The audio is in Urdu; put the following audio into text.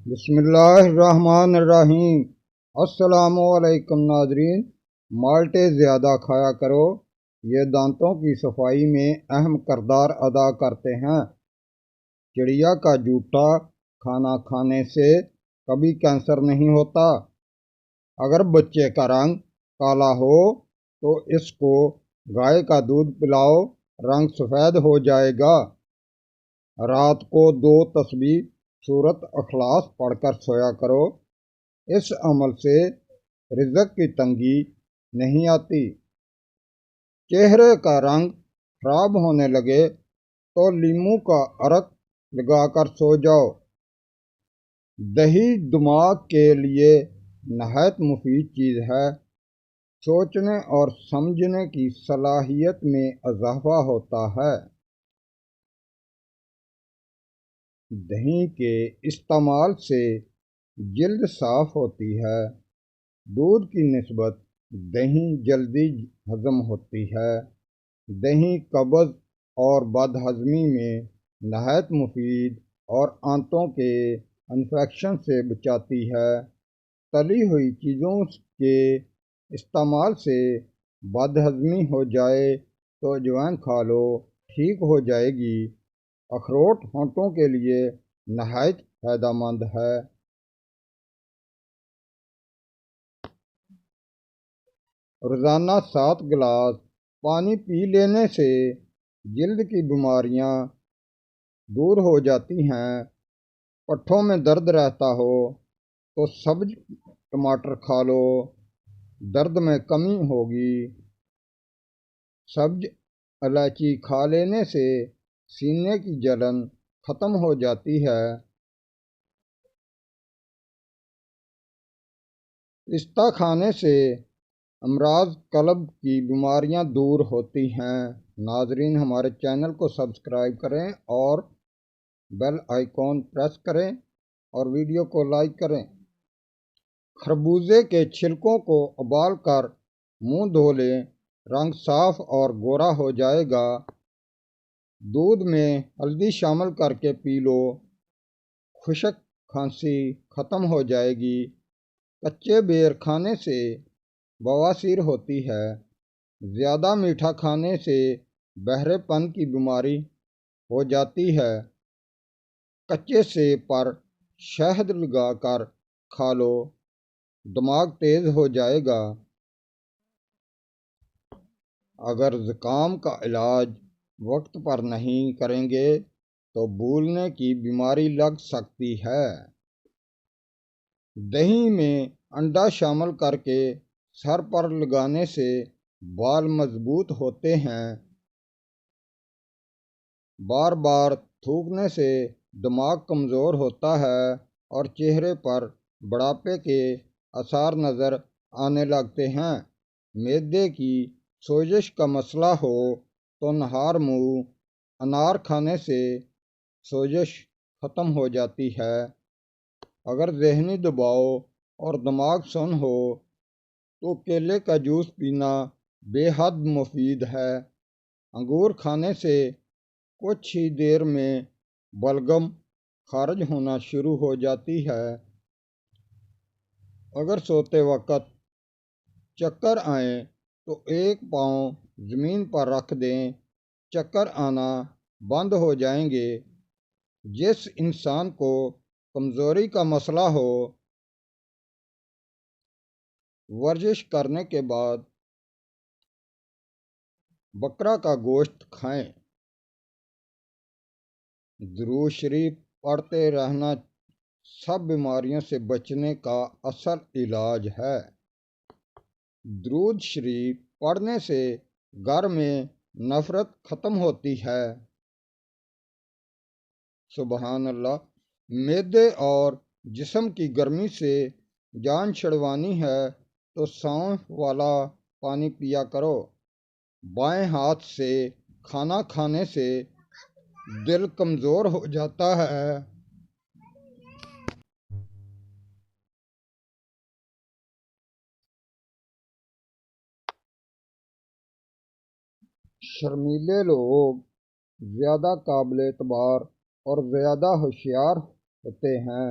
بسم اللہ الرحمن الرحیم۔ السلام علیکم ناظرین، مالٹے زیادہ کھایا کرو، یہ دانتوں کی صفائی میں اہم کردار ادا کرتے ہیں۔ چڑیا کا جوٹا کھانا کھانے سے کبھی کینسر نہیں ہوتا۔ اگر بچے کا رنگ کالا ہو تو اس کو گائے کا دودھ پلاؤ، رنگ سفید ہو جائے گا۔ رات کو 2 تسبیح سورۃ اخلاص پڑھ کر سویا کرو، اس عمل سے رزق کی تنگی نہیں آتی۔ چہرے کا رنگ خراب ہونے لگے تو لیموں کا عرق لگا کر سو جاؤ۔ دہی دماغ کے لیے نہایت مفید چیز ہے، سوچنے اور سمجھنے کی صلاحیت میں اضافہ ہوتا ہے۔ دہی کے استعمال سے جلد صاف ہوتی ہے۔ دودھ کی نسبت دہی جلدی ہضم ہوتی ہے۔ دہی قبض اور بد ہضمی میں نہایت مفید اور آنتوں کے انفیکشن سے بچاتی ہے۔ تلی ہوئی چیزوں کے استعمال سے بد ہضمی ہو جائے تو اجوائن کھا لو، ٹھیک ہو جائے گی۔ اخروٹ ہونٹوں کے لیے نہایت فائدہ مند ہے۔ روزانہ 7 گلاس پانی پی لینے سے جلد کی بیماریاں دور ہو جاتی ہیں۔ پٹھوں میں درد رہتا ہو تو سبز ٹماٹر کھا لو، درد میں کمی ہوگی۔ سبز الائچی کھا لینے سے سینے کی جلن ختم ہو جاتی ہے۔ پستہ کھانے سے امراض قلب کی بیماریاں دور ہوتی ہیں۔ ناظرین، ہمارے چینل کو سبسکرائب کریں اور بیل آئیکن پریس کریں اور ویڈیو کو لائک کریں۔ خربوزے کے چھلکوں کو ابال کر منہ دھو لیں، رنگ صاف اور گورا ہو جائے گا۔ دودھ میں ہلدی شامل کر کے پی لو، خشک کھانسی ختم ہو جائے گی۔ کچے بیر کھانے سے بواسیر ہوتی ہے۔ زیادہ میٹھا کھانے سے بہرے پن کی بیماری ہو جاتی ہے۔ کچے سیب پر شہد لگا کر کھا لو، دماغ تیز ہو جائے گا۔ اگر زکام کا علاج وقت پر نہیں کریں گے تو بھولنے کی بیماری لگ سکتی ہے۔ دہی میں انڈا شامل کر کے سر پر لگانے سے بال مضبوط ہوتے ہیں۔ بار بار تھوکنے سے دماغ کمزور ہوتا ہے اور چہرے پر بڑھاپے کے آثار نظر آنے لگتے ہیں۔ معدے کی سوزش کا مسئلہ ہو تو نہار منہ انار کھانے سے سوزش ختم ہو جاتی ہے۔ اگر ذہنی دباؤ اور دماغ سن ہو تو کیلے کا جوس پینا بے حد مفید ہے۔ انگور کھانے سے کچھ ہی دیر میں بلغم خارج ہونا شروع ہو جاتی ہے۔ اگر سوتے وقت چکر آئیں تو ایک پاؤں زمین پر رکھ دیں، چکر آنا بند ہو جائیں گے۔ جس انسان کو کمزوری کا مسئلہ ہو، ورزش کرنے کے بعد بکرا کا گوشت کھائیں۔ درود شریف پڑھتے رہنا سب بیماریوں سے بچنے کا اصل علاج ہے۔ درود شریف پڑھنے سے گھر میں نفرت ختم ہوتی ہے۔ سبحان اللہ۔ معدے اور جسم کی گرمی سے جان چھڑوانی ہے تو سونف والا پانی پیا کرو۔ بائیں ہاتھ سے کھانا کھانے سے دل کمزور ہو جاتا ہے۔ شرمیلے لوگ زیادہ قابل اعتبار اور زیادہ ہوشیار ہوتے ہیں۔